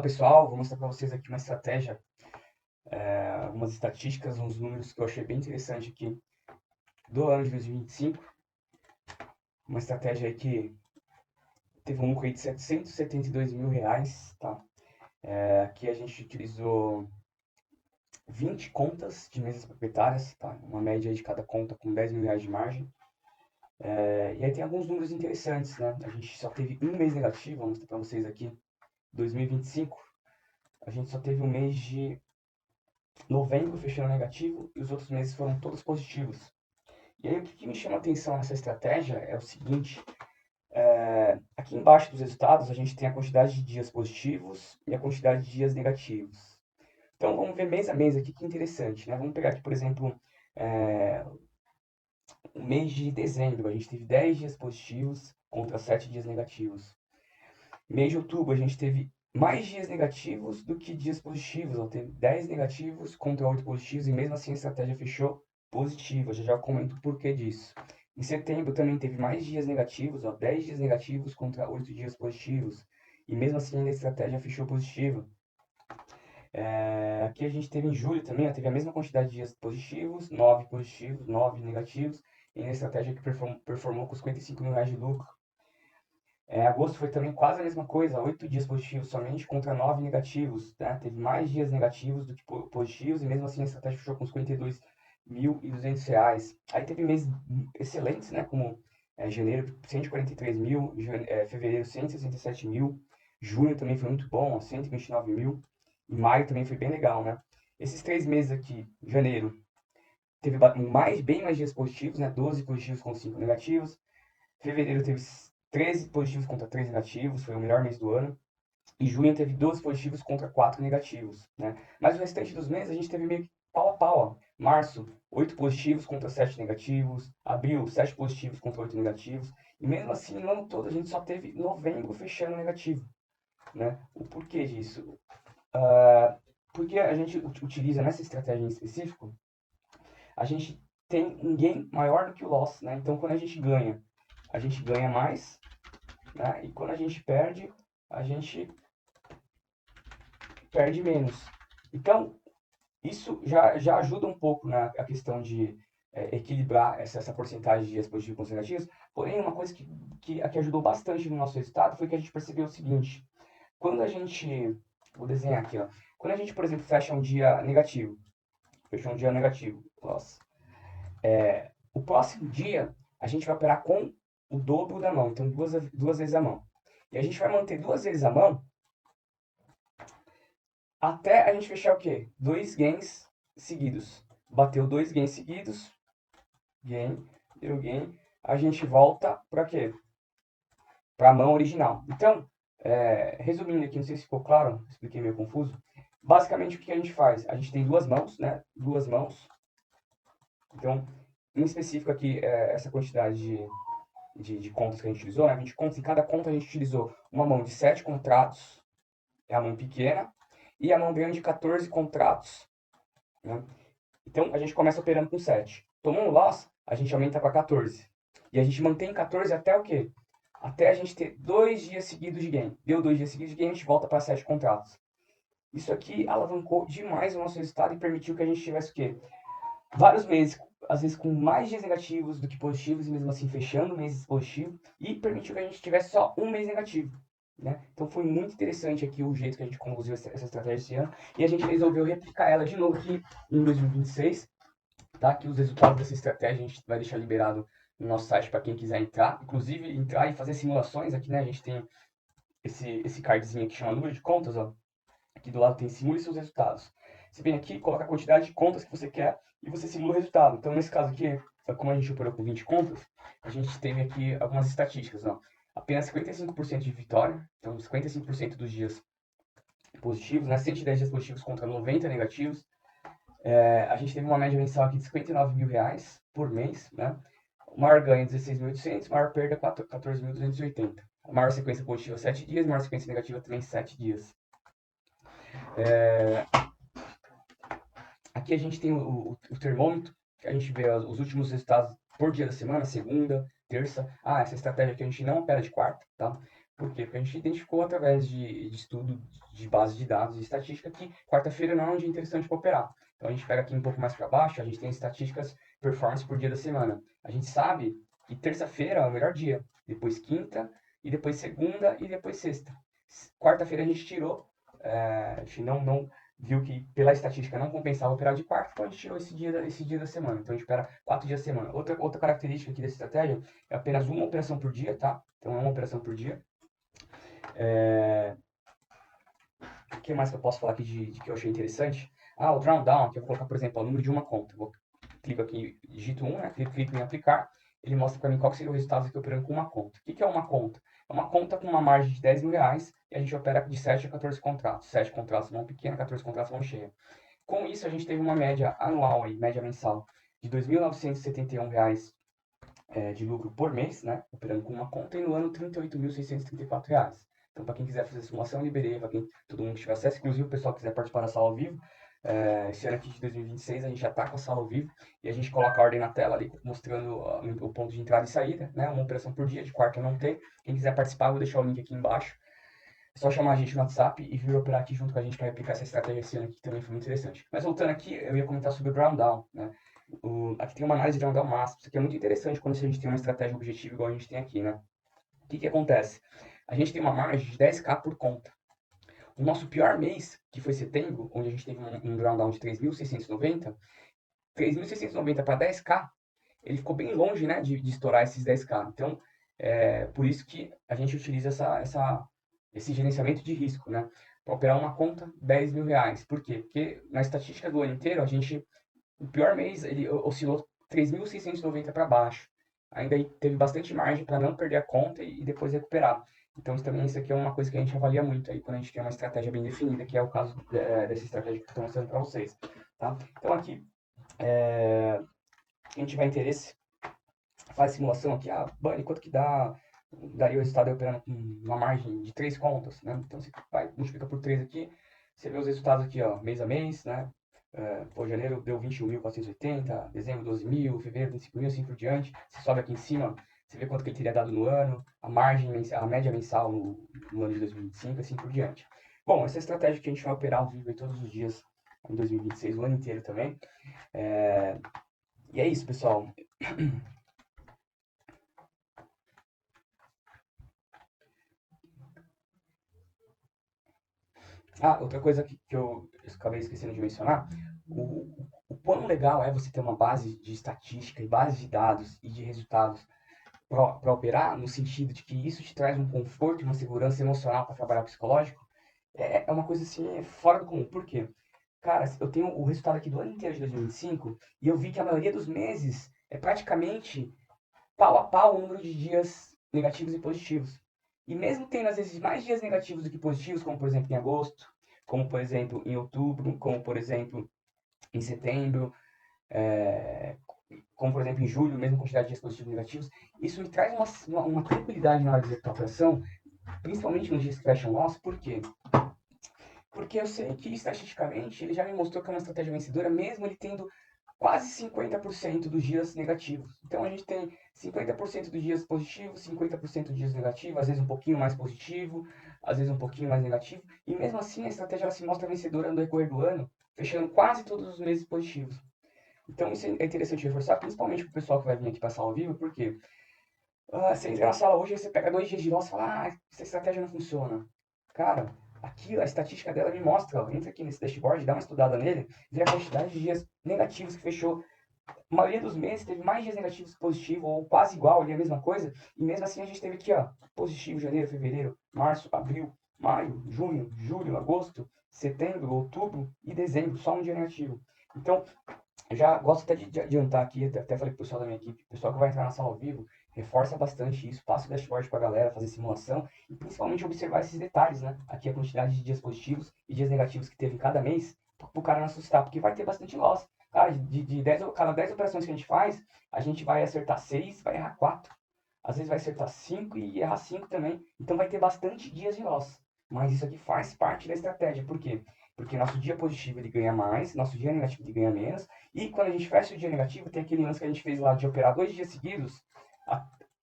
pessoal, vou mostrar para vocês aqui uma estratégia, algumas estatísticas, uns números que eu achei bem interessante aqui do ano de 2025. Uma estratégia aí que teve um lucro aí de R$ 772 mil, tá? Aqui a gente utilizou 20 contas de mesas proprietárias, tá? Uma média aí de cada conta com R$ 10 mil de margem. E aí tem alguns números interessantes, né? A gente só teve um mês negativo, vou mostrar para vocês aqui, 2025. A gente só teve um mês de novembro fechando negativo e os outros meses foram todos positivos. E aí o que me chama a atenção nessa estratégia é o seguinte, aqui embaixo dos resultados a gente tem a quantidade de dias positivos e a quantidade de dias negativos. Então vamos ver mês a mês aqui, que interessante, né? Vamos pegar aqui, por exemplo, o mês de dezembro, a gente teve 10 dias positivos contra 7 dias negativos. Mês de outubro a gente teve mais dias negativos do que dias positivos. Ela teve 10 negativos contra 8 positivos e mesmo assim a estratégia fechou positiva. Já comento o porquê disso. Em setembro também teve mais dias negativos, 10 dias negativos contra 8 dias positivos. E mesmo assim a estratégia fechou positiva. Aqui a gente teve em julho também, teve a mesma quantidade de dias positivos, 9 positivos, 9 negativos. E a estratégia que performou com R$ 55 mil de lucro. Agosto foi também quase a mesma coisa, 8 dias positivos somente contra 9 negativos, né? Teve mais dias negativos do que positivos e mesmo assim a estratégia fechou com uns R$ 42.200. Aí teve meses excelentes, né? Como janeiro, 143 mil, fevereiro, 167 mil, junho também foi muito bom, 129 mil, e maio também foi bem legal, né? Esses 3 meses aqui, janeiro, teve bem mais dias positivos, né? 12 positivos com 5 negativos. Fevereiro teve 13 positivos contra 3 negativos, foi o melhor mês do ano. E junho teve 12 positivos contra 4 negativos, né? Mas o restante dos meses a gente teve meio que pau a pau. Ó. Março, 8 positivos contra 7 negativos. Abril, 7 positivos contra 8 negativos. E mesmo assim, no ano todo a gente só teve novembro fechando negativo, né? O porquê disso? Porque a gente utiliza nessa estratégia em específico, a gente tem um gain maior do que o loss, né? Então quando a gente ganha mais, né? E quando a gente perde menos. Então, isso já ajuda um pouco na a questão de equilibrar essa porcentagem de dias positivos com negativos. Porém, uma coisa que ajudou bastante no nosso resultado foi que a gente percebeu o seguinte: quando a gente, vou desenhar aqui, ó, quando a gente, por exemplo, fechou um dia negativo, nossa, o próximo dia a gente vai operar com o dobro da mão, então duas vezes a mão. E a gente vai manter duas vezes a mão até a gente fechar o quê? 2 gains seguidos. Bateu 2 gains seguidos, gain, deu gain, a gente volta para quê? Para a mão original. Então, resumindo aqui, não sei se ficou claro, expliquei meio confuso. Basicamente, o que a gente faz? A gente tem duas mãos, né? Duas mãos. Então, em específico aqui, essa quantidade de contas que a gente utilizou, né? 20 contas, em cada conta a gente utilizou uma mão de 7 contratos, é a mão pequena, e a mão grande de 14 contratos, né? Então, a gente começa operando com 7. Tomou um loss, a gente aumenta para 14. E a gente mantém 14 até o quê? Até a gente ter 2 dias seguidos de gain. Deu 2 dias seguidos de gain, a gente volta para 7 contratos. Isso aqui alavancou demais o nosso resultado e permitiu que a gente tivesse o quê? Vários meses, às vezes com mais dias negativos do que positivos, e mesmo assim fechando meses positivos, e permitiu que a gente tivesse só um mês negativo. Né? Então foi muito interessante aqui o jeito que a gente conduziu essa estratégia esse ano, e a gente resolveu replicar ela de novo aqui em 2026. Tá? Aqui os resultados dessa estratégia a gente vai deixar liberado no nosso site para quem quiser entrar, inclusive entrar e fazer simulações. Aqui, né, a gente tem esse cardzinho aqui que chama número de contas, ó. Aqui do lado tem simule seus resultados. Você vem aqui, coloca a quantidade de contas que você quer e você simula o resultado. Então, nesse caso aqui, como a gente operou com 20 contas, a gente teve aqui algumas estatísticas. Ó. Apenas 55% de vitória, então 55% dos dias positivos, né? 110 dias positivos contra 90 negativos. A gente teve uma média mensal aqui de R$ 59 mil por mês, né? O maior ganho 16.800, maior perda 14.280. A maior sequência positiva 7 dias, maior sequência negativa também 7 dias. Aqui a gente tem o termômetro, que a gente vê os últimos resultados por dia da semana, segunda, terça. Essa estratégia aqui a gente não opera de quarta, tá? Por quê? Porque a gente identificou através de estudo de base de dados e estatística que quarta-feira não é um dia interessante para operar. Então a gente pega aqui um pouco mais para baixo, a gente tem estatísticas performance por dia da semana. A gente sabe que terça-feira é o melhor dia, depois quinta, e depois segunda e depois sexta. Quarta-feira a gente tirou, a gente não viu que pela estatística não compensava operar de quarta, então a gente tirou esse dia da semana. Então a gente opera 4 dias da semana. Outra característica aqui dessa estratégia é apenas uma operação por dia, tá? Então é uma operação por dia. O que mais que eu posso falar aqui de que eu achei interessante? Ah, o drawdown, que eu vou colocar, por exemplo, o número de uma conta. Clico aqui, digito 1, né? Clico em aplicar. Ele mostra para mim qual seria o resultado aqui operando com uma conta. O que é uma conta? É uma conta com uma margem de 10 mil reais e a gente opera de 7 a 14 contratos. 7 contratos mão pequena, 14 contratos mão cheia. Com isso, a gente teve uma média anual, aí, média mensal, de R$ 2.971 de lucro por mês, né? Operando com uma conta, e no ano R$ 38.634. Então, para quem quiser fazer simulação, eu liberei, para quem todo mundo tiver acesso, inclusive o pessoal que quiser participar da sala ao vivo, esse ano aqui de 2026 a gente já está com a sala ao vivo e a gente coloca a ordem na tela ali, mostrando o ponto de entrada e saída, né? Uma operação por dia, de quarta não tem. Quem quiser participar, eu vou deixar o link aqui embaixo. É só chamar a gente no WhatsApp e vir operar aqui junto com a gente para replicar essa estratégia esse ano aqui, que também foi muito interessante. Mas voltando aqui, eu ia comentar sobre o drawdown, né? Aqui tem uma análise de drawdown máximo. Isso aqui é muito interessante quando a gente tem uma estratégia objetiva igual a gente tem aqui, né? O que acontece? A gente tem uma margem de 10k por conta. O nosso pior mês, que foi setembro, onde a gente teve um drawdown de 3.690 para 10k, ele ficou bem longe, né, de estourar esses 10k. Então, por isso que a gente utiliza esse gerenciamento de risco, né? Para operar uma conta, 10 mil reais. Por quê? Porque na estatística do ano inteiro, o pior mês, ele oscilou 3.690 para baixo. Ainda aí teve bastante margem para não perder a conta e depois recuperar. Então, isso aqui é uma coisa que a gente avalia muito aí quando a gente tem uma estratégia bem definida, que é o caso dessa estratégia que eu estou mostrando para vocês. Tá? Então, aqui, quem tiver interesse, faz simulação aqui. Ah, Bunny, quanto que daria o resultado operando com uma margem de 3 contas, né? Então, você vai, multiplica por 3 aqui, você vê os resultados aqui, ó, mês a mês, né? Janeiro deu 21.480, dezembro 12 mil, fevereiro 25 mil, assim por diante. Você sobe aqui em cima, você vê quanto que ele teria dado no ano, a média mensal no ano de 2025, assim por diante. Bom, essa é a estratégia que a gente vai operar ao vivo todos os dias em 2026, o ano inteiro também. E é isso, pessoal. Ah, outra coisa que eu acabei esquecendo de mencionar, o quão legal é você ter uma base de estatística e base de dados e de resultados para operar, no sentido de que isso te traz um conforto e uma segurança emocional para trabalhar psicológico, é uma coisa assim fora do comum. Por quê? Cara, eu tenho o resultado aqui do ano inteiro de 2025 e 25, e eu vi que a maioria dos meses é praticamente pau a pau o número de dias negativos e positivos. E mesmo tendo, às vezes, mais dias negativos do que positivos, como, por exemplo, em agosto, como, por exemplo, em outubro, como, por exemplo, em setembro, é, como, por exemplo, em julho, mesmo quantidade de dias positivos e negativos, isso me traz uma tranquilidade na hora de executar a operação, principalmente nos dias que fecham loss. Por quê? Porque eu sei que, estatisticamente, ele já me mostrou que é uma estratégia vencedora, mesmo ele tendo quase 50% dos dias negativos. Então a gente tem 50% dos dias positivos, 50% dos dias negativos, às vezes um pouquinho mais positivo, às vezes um pouquinho mais negativo. E mesmo assim a estratégia ela se mostra vencedora no decorrer do ano, fechando quase todos os meses positivos. Então isso é interessante reforçar, principalmente para o pessoal que vai vir aqui passar ao vivo, porque você entra na sala hoje e você pega 2 dias de loss e fala, essa estratégia não funciona. Cara, aqui a estatística dela me mostra, ó, entra aqui nesse dashboard, dá uma estudada nele, vê a quantidade de dias negativos que fechou. A maioria dos meses teve mais dias negativos que positivo, ou quase igual, ali a mesma coisa, e mesmo assim a gente teve aqui, ó, positivo janeiro, fevereiro, março, abril, maio, junho, julho, agosto, setembro, outubro e dezembro, só um dia negativo. Então, já gosto até de adiantar aqui, até falei pro pessoal da minha equipe, o pessoal que vai entrar na sala ao vivo, reforça bastante isso, passa o dashboard pra galera, fazer simulação e principalmente observar esses detalhes, né? Aqui a quantidade de dias positivos e dias negativos que teve em cada mês, pro cara não assustar, porque vai ter bastante loss. Cara, cada 10 operações que a gente faz, a gente vai acertar 6, vai errar 4. Às vezes vai acertar 5 e errar 5 também. Então vai ter bastante dias de loss. Mas isso aqui faz parte da estratégia. Por quê? Porque nosso dia positivo ele ganha mais, nosso dia negativo ele ganha menos. E quando a gente fecha o dia negativo, tem aquele lance que a gente fez lá de operar 2 dias seguidos.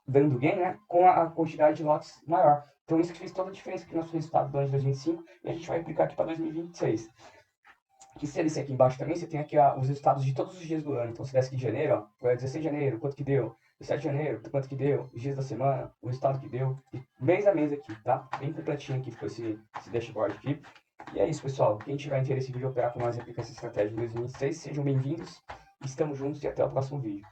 dando gain, né, com a quantidade de lotes maior. Então isso que fez toda a diferença aqui no nosso resultado do ano de 2025 e a gente vai aplicar aqui para 2026. Que se descer aqui embaixo também, você tem aqui os resultados de todos os dias do ano. Então, se desce aqui de janeiro, ó, foi 16 de janeiro, quanto que deu? 17 de janeiro, quanto que deu? Os dias da semana, o resultado que deu. E mês a mês aqui, tá? Bem completinho aqui ficou esse dashboard aqui. E é isso, pessoal. Quem tiver interesse em operar com nós e aplicar essa estratégia em 2026, sejam bem-vindos. Estamos juntos e até o próximo vídeo.